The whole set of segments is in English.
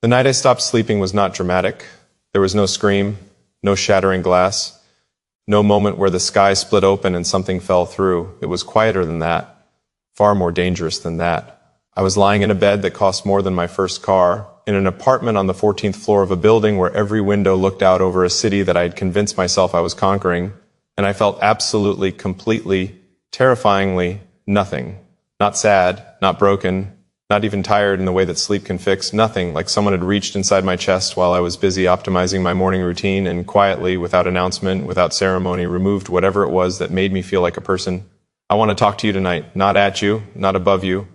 The night I stopped sleeping was not dramatic. There was no scream, no shattering glass, no moment where the sky split open and something fell through. It was quieter than that, far more dangerous than that. I was lying in a bed that cost more than my first car, in an apartment on the 14th floor of a building where every window looked out over a city that I had convinced myself I was conquering, and I felt absolutely, completely, terrifyingly nothing. Not sad, not broken, not even tired in the way that sleep can fix, nothing, like someone had reached inside my chest while I was busy optimizing my morning routine and quietly, without announcement, without ceremony, removed whatever it was that made me feel like a person. I want to talk to you tonight, not at you, not above you,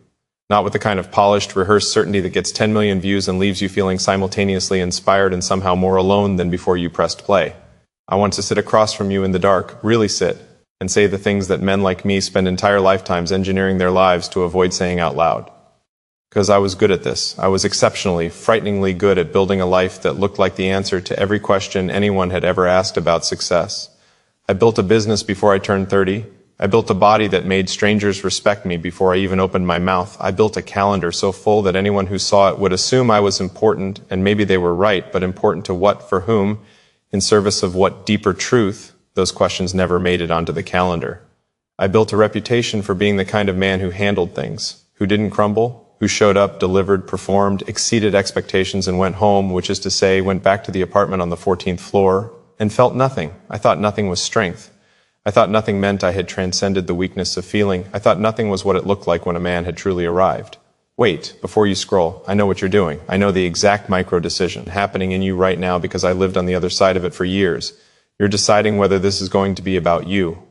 not with the kind of polished, rehearsed certainty that gets 10 million views and leaves you feeling simultaneously inspired and somehow more alone than before you pressed play. I want to sit across from you in the dark, really sit, and say the things that men like me spend entire lifetimes engineering their lives to avoid saying out loud. Because I was good at this. I was exceptionally, frighteningly good at building a life that looked like the answer to every question anyone had ever asked about success. I built a business before I turned 30. I built a body that made strangers respect me before I even opened my mouth. I built a calendar so full that anyone who saw it would assume I was important, and maybe they were right, but important to what, for whom, in service of what deeper truth. Those questions never made it onto the calendar. I built a reputation for being the kind of man who handled things, who didn't crumble, who showed up, delivered, performed, exceeded expectations, and went home, which is to say, went back to the apartment on the 14th floor, and felt nothing. I thought nothing was strength. I thought nothing meant I had transcended the weakness of feeling. I thought nothing was what it looked like when a man had truly arrived. Wait, before you scroll, I know what you're doing. I know the exact micro-decision happening in you right now because I lived on the other side of it for years. You're deciding whether this is going to be about you,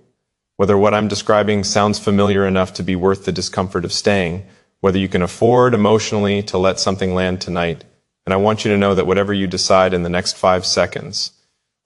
whether what I'm describing sounds familiar enough to be worth the discomfort of staying, whether you can afford emotionally to let something land tonight. And I want you to know that whatever you decide in the next 5 seconds,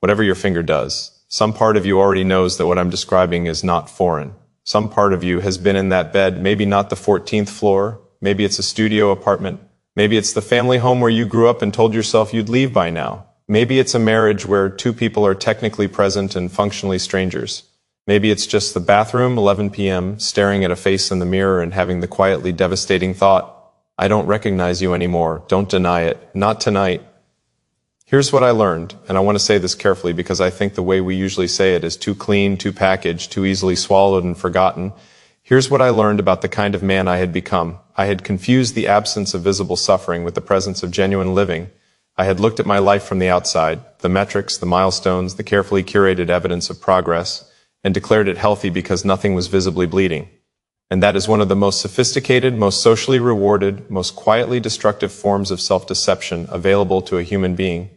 whatever your finger does, some part of you already knows that what I'm describing is not foreign. Some part of you has been in that bed, maybe not the 14th floor, maybe it's a studio apartment, maybe it's the family home where you grew up and told yourself you'd leave by now. Maybe it's a marriage where 2 people are technically present and functionally strangers. Maybe it's just the bathroom, 11 p.m., staring at a face in the mirror and having the quietly devastating thought, I don't recognize you anymore. Don't deny it. Not tonight. Here's what I learned, and I want to say this carefully because I think the way we usually say it is too clean, too packaged, too easily swallowed and forgotten. Here's what I learned about the kind of man I had become. I had confused the absence of visible suffering with the presence of genuine living. I had looked at my life from the outside, the metrics, the milestones, the carefully curated evidence of progress, and declared it healthy because nothing was visibly bleeding. And that is one of the most sophisticated, most socially rewarded, most quietly destructive forms of self-deception available to a human being.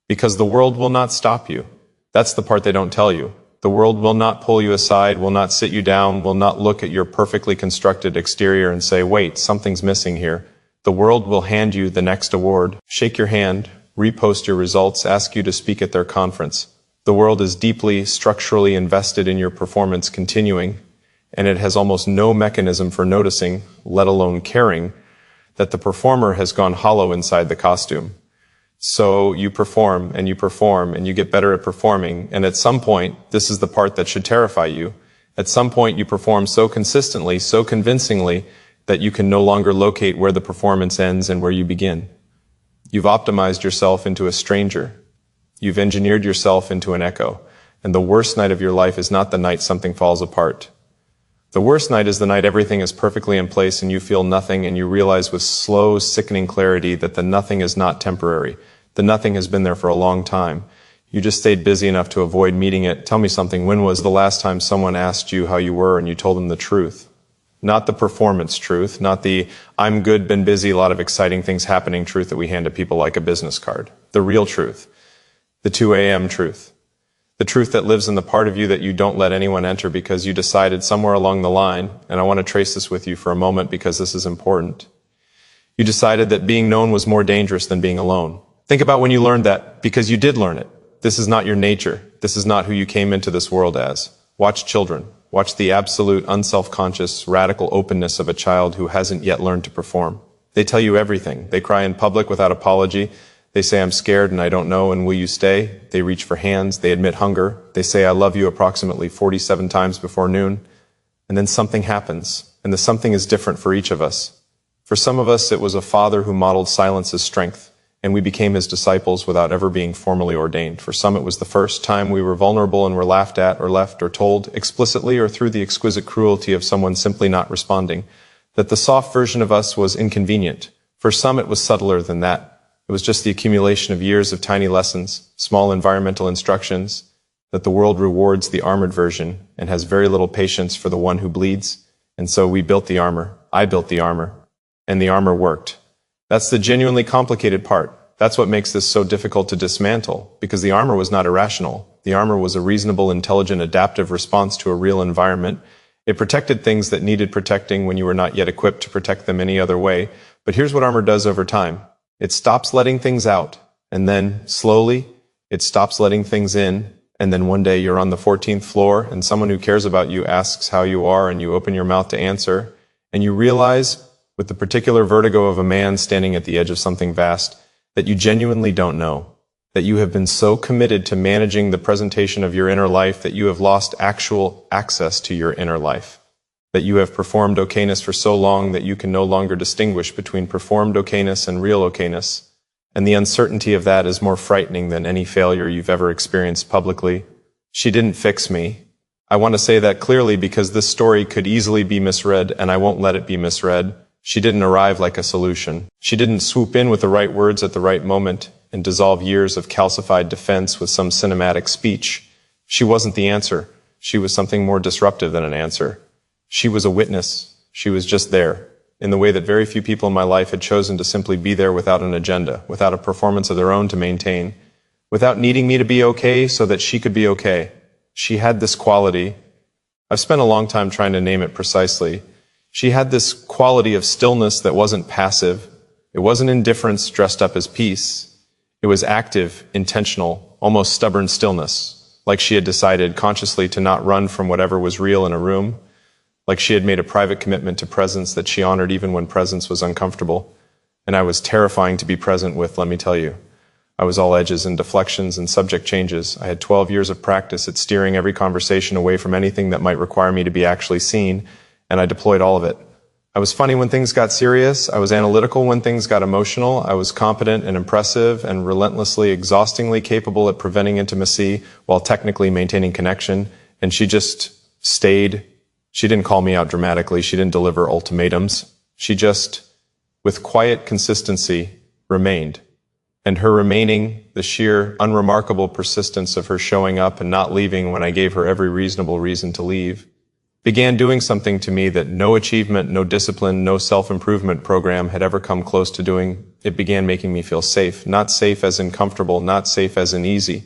Because the world will not stop you. That's the part they don't tell you. The world will not pull you aside, will not sit you down, will not look at your perfectly constructed exterior and say, wait, something's missing here. The world will hand you the next award, shake your hand, repost your results, ask you to speak at their conference. The world is deeply, structurally invested in your performance continuing, and it has almost no mechanism for noticing, let alone caring, that the performer has gone hollow inside the costume. So you perform, and you get better at performing, and at some point, this is the part that should terrify you, at some point you perform so consistently, so convincingly, that you can no longer locate where the performance ends and where you begin. You've optimized yourself into a stranger. You've engineered yourself into an echo. And the worst night of your life is not the night something falls apart. The worst night is the night everything is perfectly in place and you feel nothing and you realize with slow, sickening clarity that the nothing is not temporary. The nothing has been there for a long time. You just stayed busy enough to avoid meeting it. Tell me something. When was the last time someone asked you how you were and you told them the truth? Not the performance truth, not the I'm good, been busy, a lot of exciting things happening truth that we hand to people like a business card. The real truth. The 2 a.m. truth. The truth that lives in the part of you that you don't let anyone enter because you decided somewhere along the line, and I want to trace this with you for a moment because this is important. You decided that being known was more dangerous than being alone. Think about when you learned that, because you did learn it. This is not your nature. This is not who you came into this world as. Watch children. Watch the absolute, unself-conscious, radical openness of a child who hasn't yet learned to perform. They tell you everything. They cry in public without apology. They say, I'm scared and I don't know, and will you stay? They reach for hands. They admit hunger. They say, I love you approximately 47 times before noon. And then something happens, and the something is different for each of us. For some of us, it was a father who modeled silence as strength. and we became his disciples without ever being formally ordained. For some, it was the first time we were vulnerable and were laughed at or left or told explicitly or through the exquisite cruelty of someone simply not responding, that the soft version of us was inconvenient. For some, it was subtler than that. It was just the accumulation of years of tiny lessons, small environmental instructions, that the world rewards the armored version and has very little patience for the one who bleeds. And so we built the armor. I built the armor. And the armor worked. That's the genuinely complicated part. That's what makes this so difficult to dismantle, because the armor was not irrational. The armor was a reasonable, intelligent, adaptive response to a real environment. It protected things that needed protecting when you were not yet equipped to protect them any other way. But here's what armor does over time. It stops letting things out, and then, slowly, it stops letting things in, and then one day you're on the 14th floor, and someone who cares about you asks how you are, and you open your mouth to answer, and you realize, with the particular vertigo of a man standing at the edge of something vast, that you genuinely don't know, that you have been so committed to managing the presentation of your inner life that you have lost actual access to your inner life, that you have performed okayness for so long that you can no longer distinguish between performed okayness and real okayness, and the uncertainty of that is more frightening than any failure you've ever experienced publicly. She didn't fix me. I want to say that clearly because this story could easily be misread, and I won't let it be misread. She didn't arrive like a solution. She didn't swoop in with the right words at the right moment and dissolve years of calcified defense with some cinematic speech. She wasn't the answer. She was something more disruptive than an answer. She was a witness. She was just there, in the way that very few people in my life had chosen to simply be there without an agenda, without a performance of their own to maintain, without needing me to be okay so that she could be okay. She had this quality. I've spent a long time trying to name it precisely. She had this quality of stillness that wasn't passive. It wasn't indifference dressed up as peace. It was active, intentional, almost stubborn stillness, like she had decided consciously to not run from whatever was real in a room, like she had made a private commitment to presence that she honored even when presence was uncomfortable. And I was terrifying to be present with, let me tell you. I was all edges and deflections and subject changes. I had 12 years of practice at steering every conversation away from anything that might require me to be actually seen, and I deployed all of it. I was funny when things got serious. I was analytical when things got emotional. I was competent and impressive and relentlessly, exhaustingly capable at preventing intimacy while technically maintaining connection. And she just stayed. She didn't call me out dramatically. She didn't deliver ultimatums. She just, with quiet consistency, remained. And her remaining, the sheer, unremarkable persistence of her showing up and not leaving when I gave her every reasonable reason to leave, began doing something to me that no achievement, no discipline, no self-improvement program had ever come close to doing. It began making me feel safe. Not safe as in comfortable, not safe as in easy.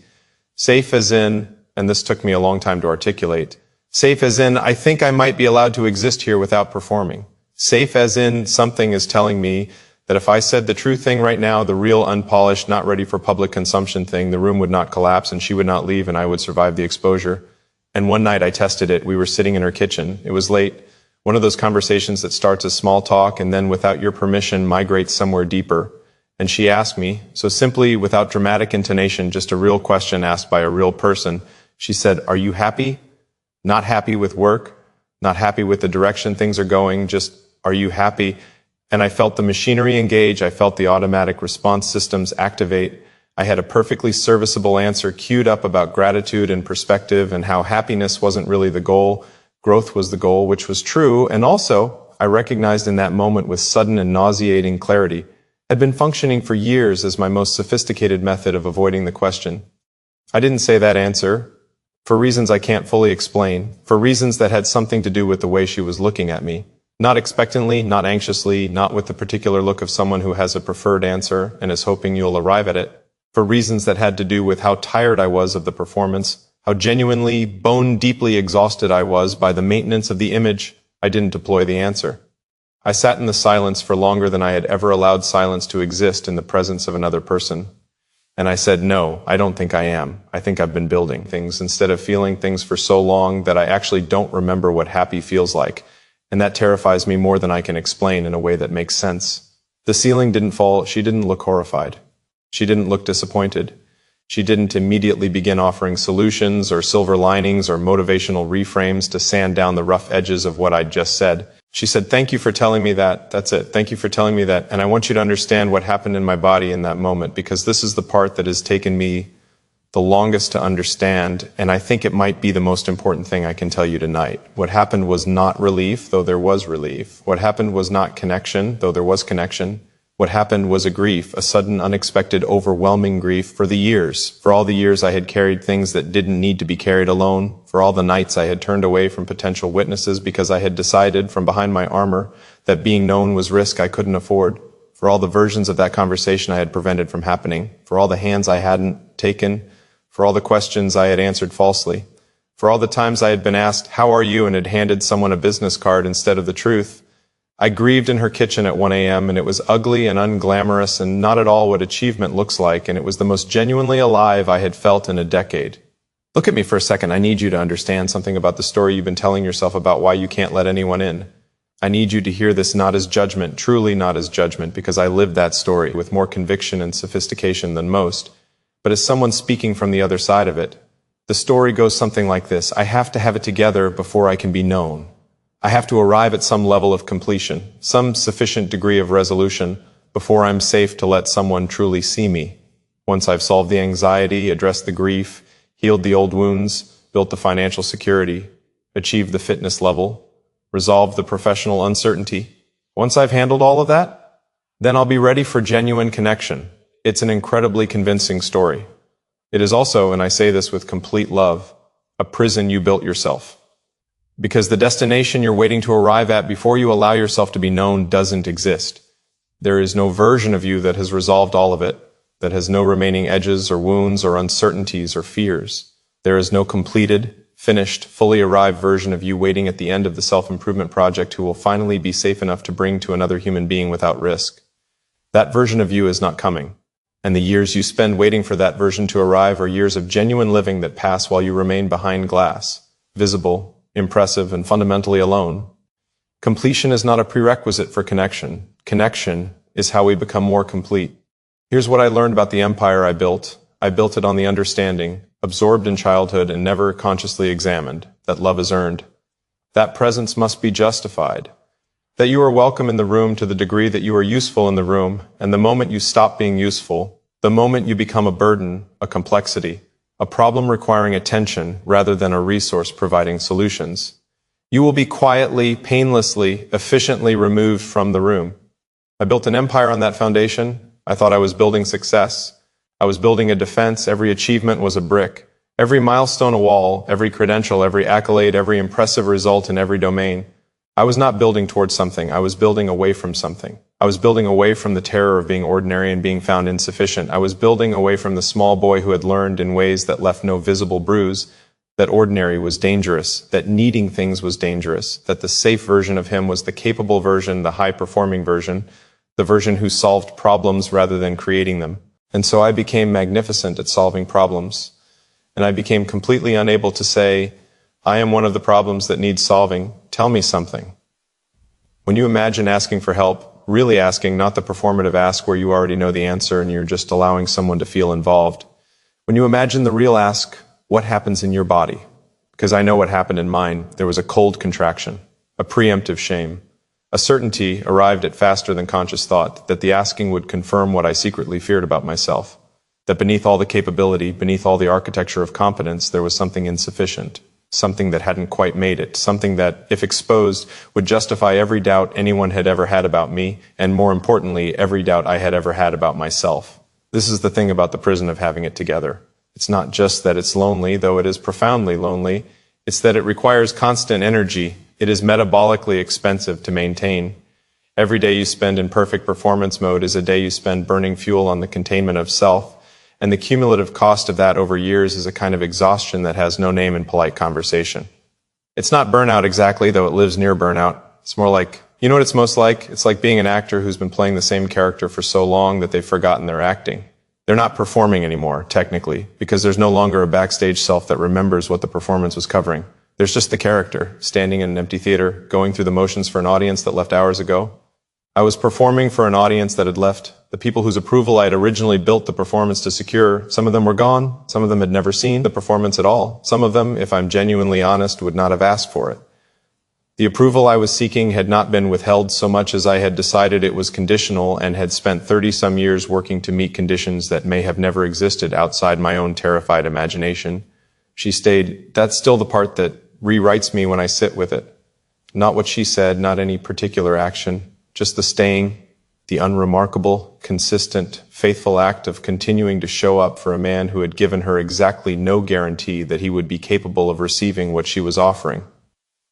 Safe as in, and this took me a long time to articulate, safe as in, I think I might be allowed to exist here without performing. Safe as in, something is telling me that if I said the true thing right now, the real unpolished, not ready for public consumption thing, the room would not collapse and she would not leave and I would survive the exposure. And one night I tested it. We were sitting in her kitchen. It was late. One of those conversations that starts as small talk and then without your permission migrates somewhere deeper. And she asked me, so simply without dramatic intonation, just a real question asked by a real person. She said, are you happy? Not happy with work? Not happy with the direction things are going? Just, are you happy? And I felt the machinery engage. I felt the automatic response systems activate. I had a perfectly serviceable answer queued up about gratitude and perspective and how happiness wasn't really the goal, growth was the goal, which was true, and also, I recognized in that moment with sudden and nauseating clarity, had been functioning for years as my most sophisticated method of avoiding the question. I didn't say that answer, for reasons I can't fully explain, for reasons that had something to do with the way she was looking at me. Not expectantly, not anxiously, not with the particular look of someone who has a preferred answer and is hoping you'll arrive at it. For reasons that had to do with how tired I was of the performance, how genuinely, bone-deeply exhausted I was by the maintenance of the image, I didn't deploy the answer. I sat in the silence for longer than I had ever allowed silence to exist in the presence of another person. And I said, no, I don't think I am. I think I've been building things instead of feeling things for so long that I actually don't remember what happy feels like. And that terrifies me more than I can explain in a way that makes sense. The ceiling didn't fall. She didn't look horrified. She didn't look disappointed. She didn't immediately begin offering solutions or silver linings or motivational reframes to sand down the rough edges of what I'd just said. She said, "Thank you for telling me that. That's it. Thank you for telling me that. And I want you to understand what happened in my body in that moment, because this is the part that has taken me the longest to understand, and I think it might be the most important thing I can tell you tonight. What happened was not relief, though there was relief. What happened was not connection, though there was connection. What happened was a grief, a sudden, unexpected, overwhelming grief for all the years I had carried things that didn't need to be carried alone, for all the nights I had turned away from potential witnesses because I had decided from behind my armor that being known was risk I couldn't afford, for all the versions of that conversation I had prevented from happening, for all the hands I hadn't taken, for all the questions I had answered falsely, for all the times I had been asked, "How are you?" and had handed someone a business card instead of the truth. I grieved in her kitchen at 1 a.m., and it was ugly and unglamorous and not at all what achievement looks like, and it was the most genuinely alive I had felt in a decade. Look at me for a second. I need you to understand something about the story you've been telling yourself about why you can't let anyone in. I need you to hear this not as judgment, truly not as judgment, because I lived that story with more conviction and sophistication than most, but as someone speaking from the other side of it. The story goes something like this. I have to have it together before I can be known. I have to arrive at some level of completion, some sufficient degree of resolution, before I'm safe to let someone truly see me. Once I've solved the anxiety, addressed the grief, healed the old wounds, built the financial security, achieved the fitness level, resolved the professional uncertainty. Once I've handled all of that, then I'll be ready for genuine connection. It's an incredibly convincing story. It is also, and I say this with complete love, a prison you built yourself. Because the destination you're waiting to arrive at before you allow yourself to be known doesn't exist. There is no version of you that has resolved all of it, that has no remaining edges or wounds or uncertainties or fears. There is no completed, finished, fully arrived version of you waiting at the end of the self-improvement project who will finally be safe enough to bring to another human being without risk. That version of you is not coming. And the years you spend waiting for that version to arrive are years of genuine living that pass while you remain behind glass, visible, impressive, and fundamentally alone. Completion is not a prerequisite for connection. Connection is how we become more complete. Here's what I learned about the empire I built. I built it on the understanding, absorbed in childhood and never consciously examined, that love is earned. That presence must be justified. That you are welcome in the room to the degree that you are useful in the room, and the moment you stop being useful, the moment you become a burden, a complexity, a problem requiring attention rather than a resource providing solutions, you will be quietly, painlessly, efficiently removed from the room. I built an empire on that foundation. I thought I was building success. I was building a defense. Every achievement was a brick. Every milestone a wall. Every credential, every accolade, every impressive result in every domain. I was not building towards something. I was building away from something. I was building away from the terror of being ordinary and being found insufficient. I was building away from the small boy who had learned in ways that left no visible bruise that ordinary was dangerous, that needing things was dangerous, that the safe version of him was the capable version, the high-performing version, the version who solved problems rather than creating them. And so I became magnificent at solving problems. And I became completely unable to say, I am one of the problems that needs solving. Tell me something. When you imagine asking for help, really asking, not the performative ask where you already know the answer and you're just allowing someone to feel involved. When you imagine the real ask, what happens in your body? Because I know what happened in mine. There was a cold contraction, a preemptive shame. A certainty arrived at faster than conscious thought that the asking would confirm what I secretly feared about myself. That beneath all the capability, beneath all the architecture of competence, there was something insufficient. Something that hadn't quite made it, something that, if exposed, would justify every doubt anyone had ever had about me, and more importantly, every doubt I had ever had about myself. This is the thing about the prison of having it together. It's not just that it's lonely, though it is profoundly lonely. It's that it requires constant energy. It is metabolically expensive to maintain. Every day you spend in perfect performance mode is a day you spend burning fuel on the containment of self. And the cumulative cost of that over years is a kind of exhaustion that has no name in polite conversation. It's not burnout exactly, though it lives near burnout. It's more like, you know what it's most like? It's like being an actor who's been playing the same character for so long that they've forgotten their acting. They're not performing anymore, technically, because there's no longer a backstage self that remembers what the performance was covering. There's just the character, standing in an empty theater, going through the motions for an audience that left hours ago. I was performing for an audience that had left. The people whose approval I had originally built the performance to secure, some of them were gone, some of them had never seen the performance at all. Some of them, if I'm genuinely honest, would not have asked for it. The approval I was seeking had not been withheld so much as I had decided it was conditional and had spent 30-some years working to meet conditions that may have never existed outside my own terrified imagination. She stayed, "That's still the part that rewrites me when I sit with it. Not what she said, not any particular action, just the staying, the unremarkable, consistent, faithful act of continuing to show up for a man who had given her exactly no guarantee that he would be capable of receiving what she was offering.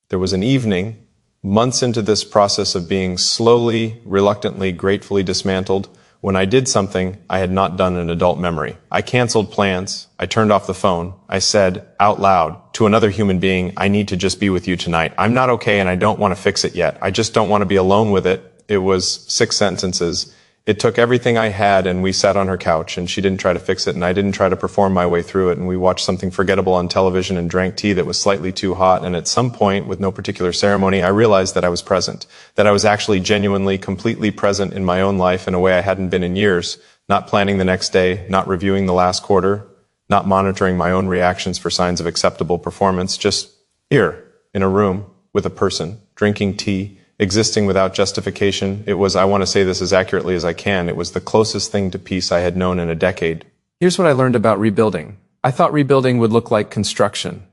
There was an evening, months into this process of being slowly, reluctantly, gratefully dismantled, when I did something I had not done in adult memory. I canceled plans. I turned off the phone. I said out loud to another human being, "I need to just be with you tonight. I'm not okay and I don't want to fix it yet. I just don't want to be alone with it." It was 6 sentences. It took everything I had, and we sat on her couch, and she didn't try to fix it, and I didn't try to perform my way through it, and we watched something forgettable on television and drank tea that was slightly too hot, and at some point, with no particular ceremony, I realized that I was present, that I was actually genuinely, completely present in my own life in a way I hadn't been in years, not planning the next day, not reviewing the last quarter, not monitoring my own reactions for signs of acceptable performance, just here, in a room, with a person, drinking tea, existing without justification. It was, I want to say this as accurately as I can, it was the closest thing to peace I had known in a decade. Here's what I learned about rebuilding. I thought rebuilding would look like construction.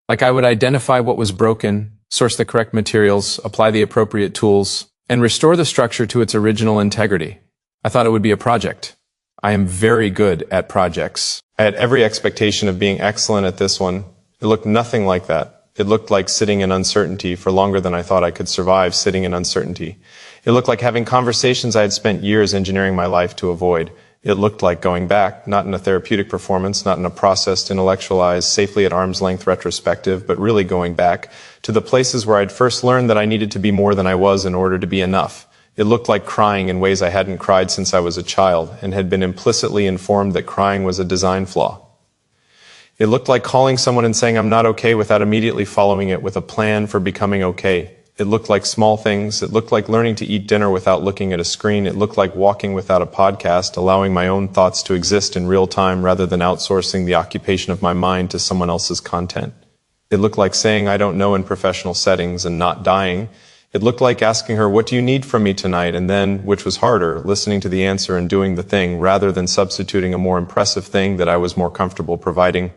Like I would identify what was broken, source the correct materials, apply the appropriate tools, and restore the structure to its original integrity. I thought it would be a project. I am very good at projects. I had every expectation of being excellent at this one. It looked nothing like that. It looked like sitting in uncertainty for longer than I thought I could survive sitting in uncertainty. It looked like having conversations I had spent years engineering my life to avoid. It looked like going back, not in a therapeutic performance, not in a processed, intellectualized, safely at arm's length retrospective, but really going back to the places where I'd first learned that I needed to be more than I was in order to be enough. It looked like crying in ways I hadn't cried since I was a child and had been implicitly informed that crying was a design flaw. It looked like calling someone and saying I'm not okay without immediately following it with a plan for becoming okay. It looked like small things. It looked like learning to eat dinner without looking at a screen. It looked like walking without a podcast, allowing my own thoughts to exist in real time rather than outsourcing the occupation of my mind to someone else's content. It looked like saying I don't know in professional settings and not dying. It looked like asking her, "What do you need from me tonight?" And then, which was harder, listening to the answer and doing the thing rather than substituting a more impressive thing that I was more comfortable providing.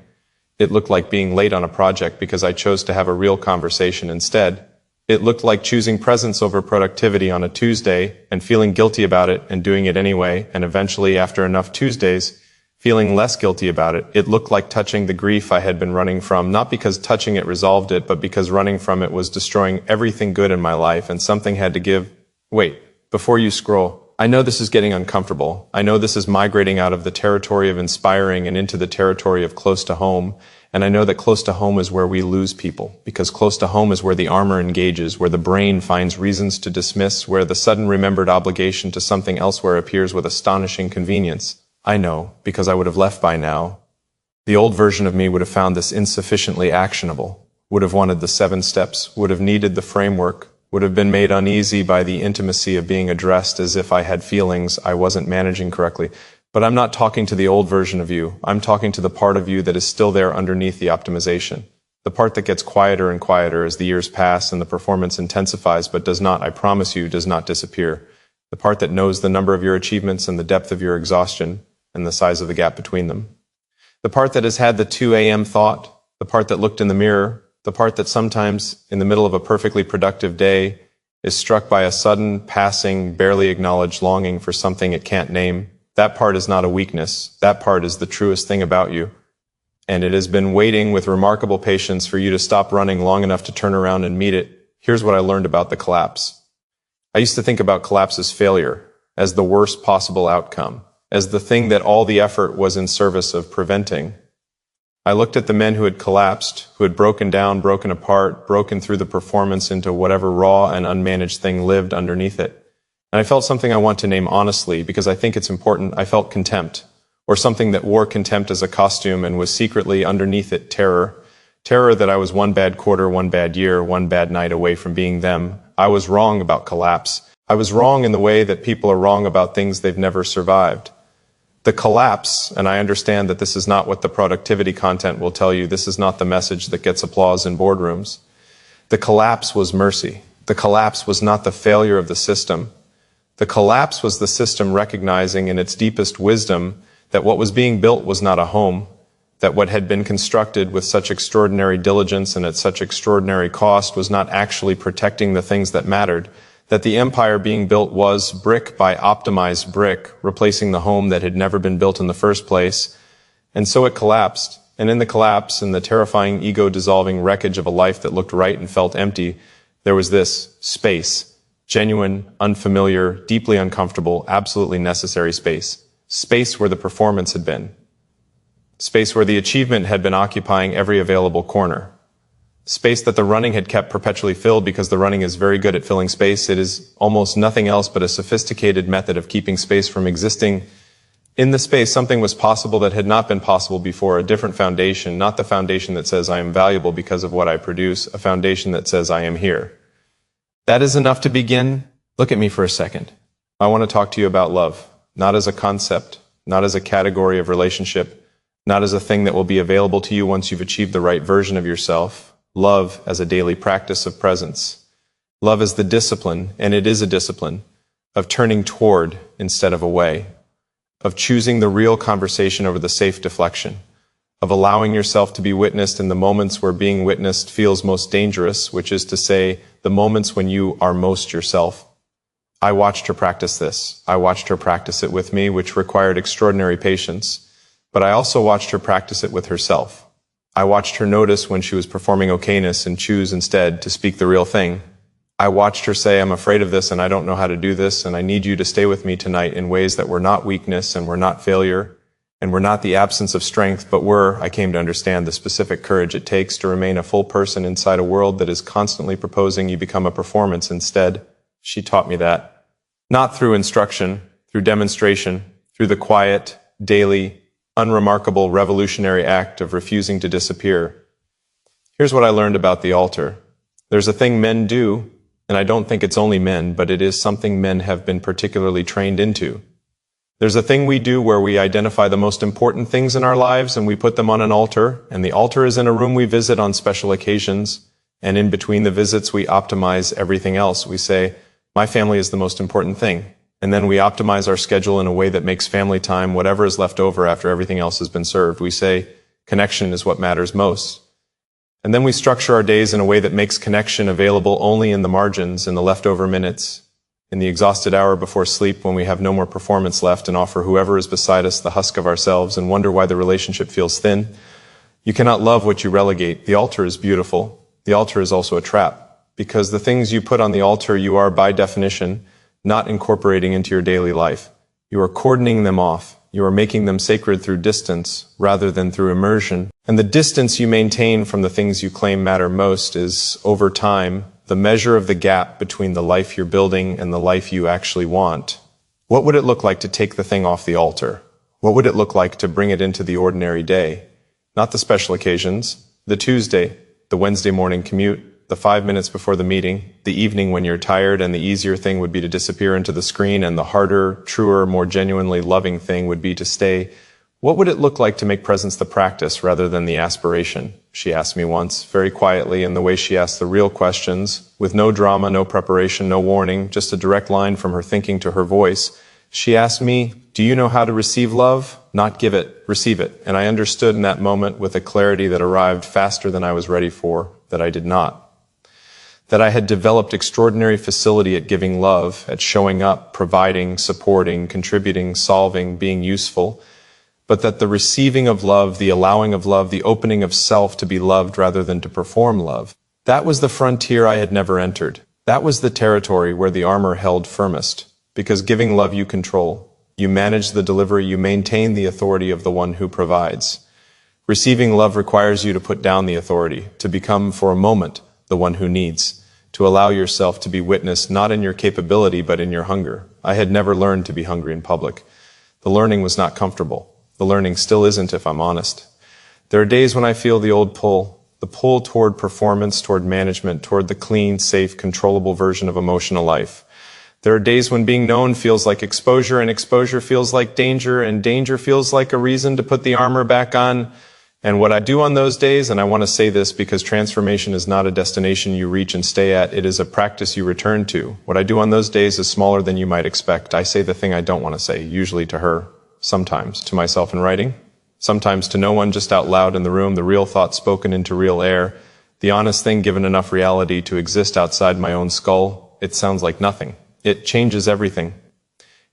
It looked like being late on a project because I chose to have a real conversation instead. It looked like choosing presence over productivity on a Tuesday and feeling guilty about it and doing it anyway, and eventually, after enough Tuesdays, feeling less guilty about it. It looked like touching the grief I had been running from, not because touching it resolved it, but because running from it was destroying everything good in my life and something had to give. Wait, before you scroll, I know this is getting uncomfortable. I know this is migrating out of the territory of inspiring and into the territory of close to home. And I know that close to home is where we lose people, because close to home is where the armor engages, where the brain finds reasons to dismiss, where the sudden remembered obligation to something elsewhere appears with astonishing convenience. I know, because I would have left by now. The old version of me would have found this insufficiently actionable, would have wanted the 7 steps, would have needed the framework, would have been made uneasy by the intimacy of being addressed as if I had feelings I wasn't managing correctly. But I'm not talking to the old version of you. I'm talking to the part of you that is still there underneath the optimization. The part that gets quieter and quieter as the years pass and the performance intensifies, but does not, I promise you, does not disappear. The part that knows the number of your achievements and the depth of your exhaustion and the size of the gap between them. The part that has had the 2 a.m. thought, the part that looked in the mirror, the part that sometimes, in the middle of a perfectly productive day, is struck by a sudden, passing, barely acknowledged longing for something it can't name. That part is not a weakness. That part is the truest thing about you. And it has been waiting with remarkable patience for you to stop running long enough to turn around and meet it. Here's what I learned about the collapse. I used to think about collapse as failure, as the worst possible outcome, as the thing that all the effort was in service of preventing. I looked at the men who had collapsed, who had broken down, broken apart, broken through the performance into whatever raw and unmanaged thing lived underneath it. And I felt something I want to name honestly because I think it's important. I felt contempt, or something that wore contempt as a costume and was secretly underneath it terror. Terror that I was 1 bad quarter, 1 bad year, 1 bad night away from being them. I was wrong about collapse. I was wrong in the way that people are wrong about things they've never survived. The collapse, and I understand that this is not what the productivity content will tell you, this is not the message that gets applause in boardrooms. The collapse was mercy. The collapse was not the failure of the system. The collapse was the system recognizing in its deepest wisdom that what was being built was not a home, that what had been constructed with such extraordinary diligence and at such extraordinary cost was not actually protecting the things that mattered, that the empire being built was, brick by optimized brick, replacing the home that had never been built in the first place. And so it collapsed. And in the collapse, in the terrifying ego-dissolving wreckage of a life that looked right and felt empty, there was this space. Genuine, unfamiliar, deeply uncomfortable, absolutely necessary space. Space where the performance had been. Space where the achievement had been occupying every available corner. Space that the running had kept perpetually filled because the running is very good at filling space. It is almost nothing else but a sophisticated method of keeping space from existing. In the space, something was possible that had not been possible before, a different foundation, not the foundation that says I am valuable because of what I produce, a foundation that says I am here. That is enough to begin. Look at me for a second. I want to talk to you about love, not as a concept, not as a category of relationship, not as a thing that will be available to you once you've achieved the right version of yourself. Love as a daily practice of presence. Love as the discipline, and it is a discipline, of turning toward instead of away, of choosing the real conversation over the safe deflection, of allowing yourself to be witnessed in the moments where being witnessed feels most dangerous, which is to say, the moments when you are most yourself. I watched her practice this. I watched her practice it with me, which required extraordinary patience, but I also watched her practice it with herself. I watched her notice when she was performing okayness and choose instead to speak the real thing. I watched her say, I'm afraid of this and I don't know how to do this and I need you to stay with me tonight in ways that were not weakness and were not failure and were not the absence of strength, but were, I came to understand, the specific courage it takes to remain a full person inside a world that is constantly proposing you become a performance instead. She taught me that. Not through instruction, through demonstration, through the quiet, daily, unremarkable revolutionary act of refusing to disappear. Here's what I learned about the altar. There's a thing men do, and I don't think it's only men, but it is something men have been particularly trained into. There's a thing we do where we identify the most important things in our lives and we put them on an altar, and the altar is in a room we visit on special occasions, and in between the visits we optimize everything else. We say, my family is the most important thing. And then we optimize our schedule in a way that makes family time whatever is left over after everything else has been served. We say connection is what matters most. And then we structure our days in a way that makes connection available only in the margins, in the leftover minutes, in the exhausted hour before sleep when we have no more performance left and offer whoever is beside us the husk of ourselves and wonder why the relationship feels thin. You cannot love what you relegate. The altar is beautiful. The altar is also a trap, because the things you put on the altar you are by definition not incorporating into your daily life. You are cordoning them off. You are making them sacred through distance rather than through immersion. And the distance you maintain from the things you claim matter most is, over time, the measure of the gap between the life you're building and the life you actually want. What would it look like to take the thing off the altar? What would it look like to bring it into the ordinary day? Not the special occasions, the Tuesday, the Wednesday morning commute, the 5 minutes before the meeting, the evening when you're tired and the easier thing would be to disappear into the screen and the harder, truer, more genuinely loving thing would be to stay. What would it look like to make presence the practice rather than the aspiration? She asked me once, very quietly, in the way she asked the real questions, with no drama, no preparation, no warning, just a direct line from her thinking to her voice. She asked me, do you know how to receive love? Not give it, receive it. And I understood in that moment with a clarity that arrived faster than I was ready for, that I did not. That I had developed extraordinary facility at giving love, at showing up, providing, supporting, contributing, solving, being useful, but that the receiving of love, the allowing of love, the opening of self to be loved rather than to perform love, that was the frontier I had never entered. That was the territory where the armor held firmest, because giving love you control. You manage the delivery, you maintain the authority of the one who provides. Receiving love requires you to put down the authority, to become for a moment the one who needs, to allow yourself to be witnessed not in your capability but in your hunger. I had never learned to be hungry in public. The learning was not comfortable. The learning still isn't, if I'm honest. There are days when I feel the old pull, the pull toward performance, toward management, toward the clean, safe, controllable version of emotional life. There are days when being known feels like exposure, and exposure feels like danger, and danger feels like a reason to put the armor back on. And what I do on those days, and I want to say this because transformation is not a destination you reach and stay at, it is a practice you return to. What I do on those days is smaller than you might expect. I say the thing I don't want to say, usually to her, sometimes to myself in writing, sometimes to no one, just out loud in the room, the real thought spoken into real air, the honest thing given enough reality to exist outside my own skull. It sounds like nothing. It changes everything.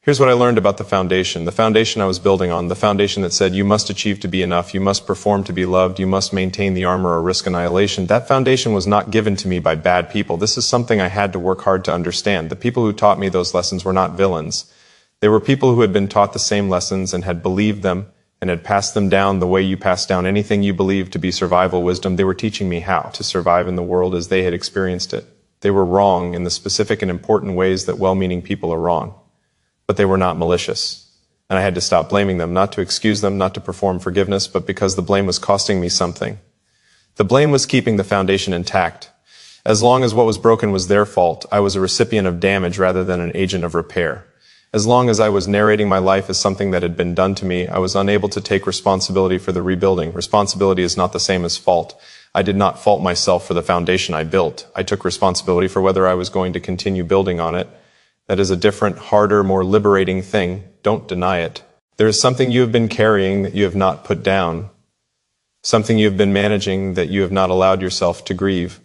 Here's what I learned about the foundation I was building on, the foundation that said you must achieve to be enough, you must perform to be loved, you must maintain the armor or risk annihilation. That foundation was not given to me by bad people. This is something I had to work hard to understand. The people who taught me those lessons were not villains. They were people who had been taught the same lessons and had believed them and had passed them down the way you pass down anything you believe to be survival wisdom. They were teaching me how to survive in the world as they had experienced it. They were wrong in the specific and important ways that well-meaning people are wrong. But they were not malicious. And I had to stop blaming them, not to excuse them, not to perform forgiveness, but because the blame was costing me something. The blame was keeping the foundation intact. As long as what was broken was their fault, I was a recipient of damage rather than an agent of repair. As long as I was narrating my life as something that had been done to me, I was unable to take responsibility for the rebuilding. Responsibility is not the same as fault. I did not fault myself for the foundation I built. I took responsibility for whether I was going to continue building on it. That is a different, harder, more liberating thing. Don't deny it. There is something you have been carrying that you have not put down. Something you have been managing that you have not allowed yourself to grieve.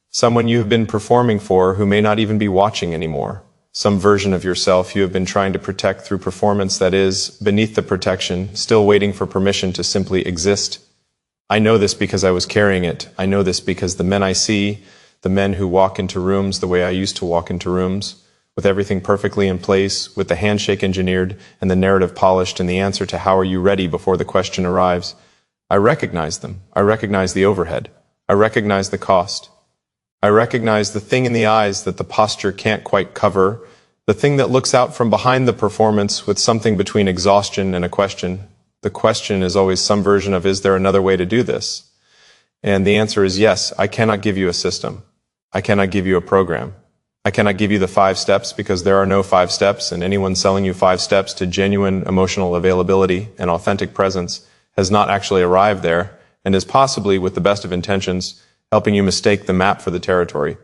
Someone you have been performing for who may not even be watching anymore. Some version of yourself you have been trying to protect through performance that is, beneath the protection, still waiting for permission to simply exist. I know this because I was carrying it. I know this because the men I see, the men who walk into rooms the way I used to walk into rooms, with everything perfectly in place, with the handshake engineered and the narrative polished and the answer to how are you ready before the question arrives. I recognize them. I recognize the overhead. I recognize the cost. I recognize the thing in the eyes that the posture can't quite cover, the thing that looks out from behind the performance with something between exhaustion and a question. The question is always some version of, is there another way to do this? And the answer is yes. I cannot give you a system. I cannot give you a program. I cannot give you the 5 steps because there are no 5 steps, and anyone selling you 5 steps to genuine emotional availability and authentic presence has not actually arrived there and is possibly, with the best of intentions, helping you mistake the map for the territory.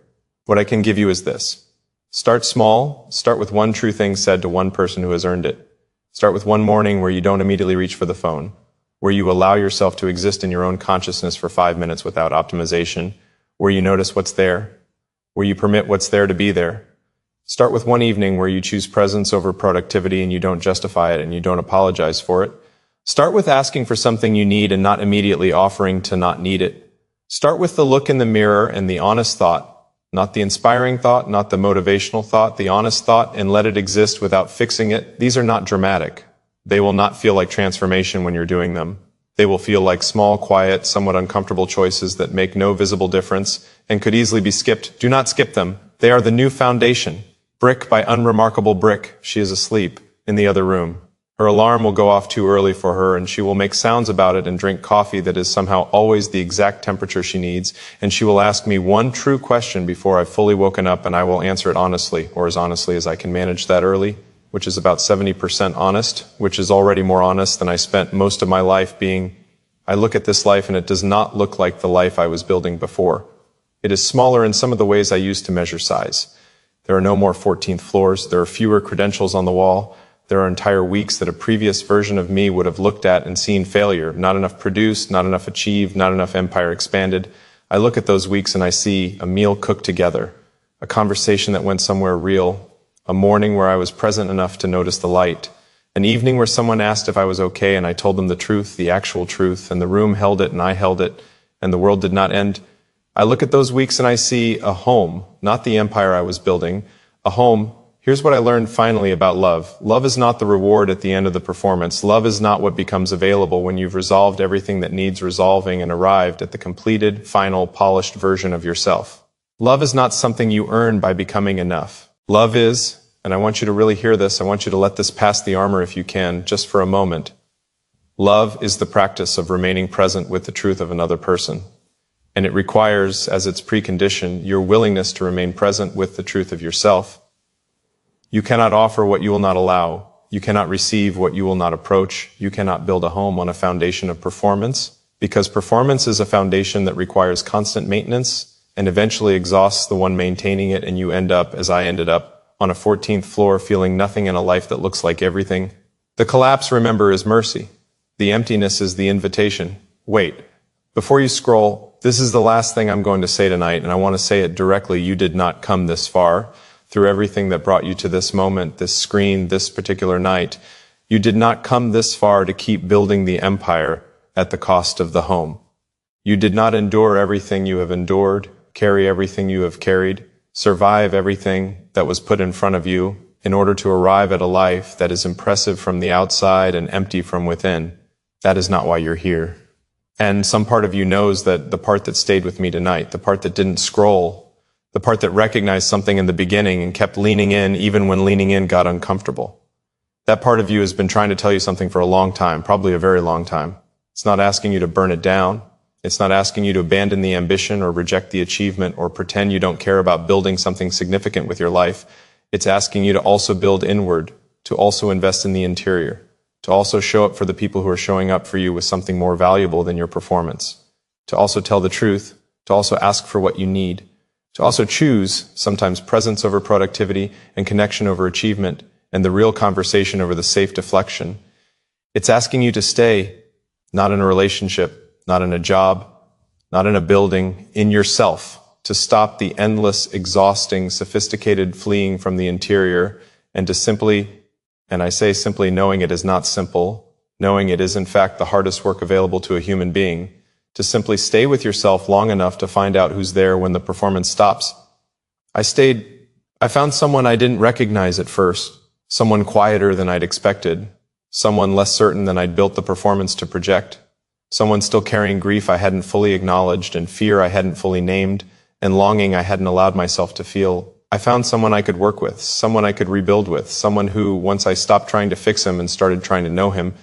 What I can give you is this. Start small. Start with one true thing said to one person who has earned it. Start with one morning where you don't immediately reach for the phone, where you allow yourself to exist in your own consciousness for 5 minutes without optimization, where you notice what's there, where you permit what's there to be there. Start with one evening where you choose presence over productivity and you don't justify it and you don't apologize for it. Start with asking for something you need and not immediately offering to not need it. Start with the look in the mirror and the honest thought, not the inspiring thought, not the motivational thought, the honest thought, and let it exist without fixing it. These are not dramatic. They will not feel like transformation when you're doing them. They will feel like small, quiet, somewhat uncomfortable choices that make no visible difference and could easily be skipped. Do not skip them. They are the new foundation. Brick by unremarkable brick. She is asleep in the other room. Her alarm will go off too early for her, and she will make sounds about it and drink coffee that is somehow always the exact temperature she needs, and she will ask me one true question before I've fully woken up, and I will answer it honestly, or as honestly as I can manage that early, which is about 70% honest, which is already more honest than I spent most of my life being. I look at this life and it does not look like the life I was building before. It is smaller in some of the ways I used to measure size. There are no more 14th floors. There are fewer credentials on the wall. There are entire weeks that a previous version of me would have looked at and seen failure. Not enough produced, not enough achieved, not enough empire expanded. I look at those weeks and I see a meal cooked together, a conversation that went somewhere real, a morning where I was present enough to notice the light, an evening where someone asked if I was okay and I told them the truth, the actual truth, and the room held it and I held it, and the world did not end. I look at those weeks and I see a home, not the empire I was building, a home. Here's what I learned finally about love. Love is not the reward at the end of the performance. Love is not what becomes available when you've resolved everything that needs resolving and arrived at the completed, final, polished version of yourself. Love is not something you earn by becoming enough. Love is, and I want you to really hear this, I want you to let this pass the armor if you can, just for a moment. Love is the practice of remaining present with the truth of another person. And it requires, as its precondition, your willingness to remain present with the truth of yourself. You cannot offer what you will not allow. You cannot receive what you will not approach. You cannot build a home on a foundation of performance. Because performance is a foundation that requires constant maintenance and eventually exhausts the one maintaining it, and you end up, as I ended up, on a 14th floor feeling nothing in a life that looks like everything. The collapse, remember, is mercy. The emptiness is the invitation. Wait. Before you scroll, this is the last thing I'm going to say tonight, and I want to say it directly. You did not come this far through everything that brought you to this moment, this screen, this particular night. You did not come this far to keep building the empire at the cost of the home. You did not endure everything you have endured, carry everything you have carried, survive everything that was put in front of you in order to arrive at a life that is impressive from the outside and empty from within. That is not why you're here. And some part of you knows that the part that stayed with me tonight, the part that didn't scroll, the part that recognized something in the beginning and kept leaning in even when leaning in got uncomfortable. That part of you has been trying to tell you something for a long time, probably a very long time. It's not asking you to burn it down. It's not asking you to abandon the ambition or reject the achievement or pretend you don't care about building something significant with your life. It's asking you to also build inward, to also invest in the interior, to also show up for the people who are showing up for you with something more valuable than your performance, to also tell the truth, to also ask for what you need, to also choose sometimes presence over productivity and connection over achievement and the real conversation over the safe deflection. It's asking you to stay, not in a relationship, not in a job, not in a building, in yourself, to stop the endless, exhausting, sophisticated fleeing from the interior and to simply, and I say simply, knowing it is not simple, knowing it is in fact the hardest work available to a human being, to simply stay with yourself long enough to find out who's there when the performance stops. I found someone I didn't recognize at first, someone quieter than I'd expected, someone less certain than I'd built the performance to project, someone still carrying grief I hadn't fully acknowledged and fear I hadn't fully named and longing I hadn't allowed myself to feel. I found someone I could work with, someone I could rebuild with, someone who, once I stopped trying to fix him and started trying to know him,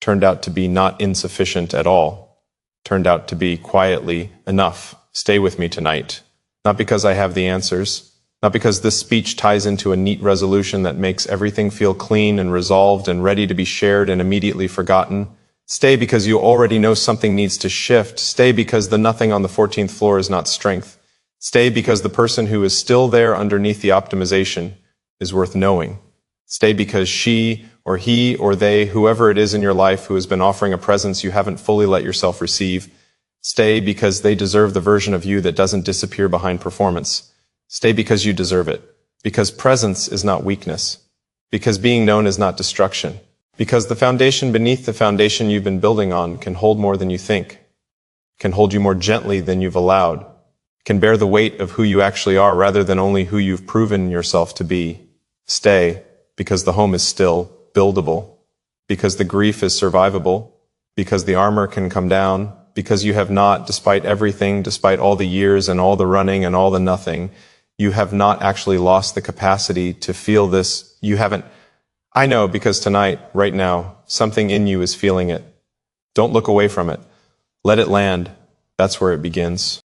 turned out to be not insufficient at all, turned out to be quietly enough. Stay with me tonight. Not because I have the answers, not because this speech ties into a neat resolution that makes everything feel clean and resolved and ready to be shared and immediately forgotten. Stay because you already know something needs to shift. Stay because the nothing on the 14th floor is not strength. Stay because the person who is still there underneath the optimization is worth knowing. Stay because she or he or they, whoever it is in your life who has been offering a presence you haven't fully let yourself receive. Stay because they deserve the version of you that doesn't disappear behind performance. Stay because you deserve it. Because presence is not weakness. Because being known is not destruction. Because the foundation beneath the foundation you've been building on can hold more than you think, can hold you more gently than you've allowed, can bear the weight of who you actually are rather than only who you've proven yourself to be. Stay, because the home is still buildable, because the grief is survivable, because the armor can come down, because you have not, despite everything, despite all the years and all the running and all the nothing, you have not actually lost the capacity to feel this. You haven't. I know, because tonight, right now, something in you is feeling it. Don't look away from it. Let it land. That's where it begins.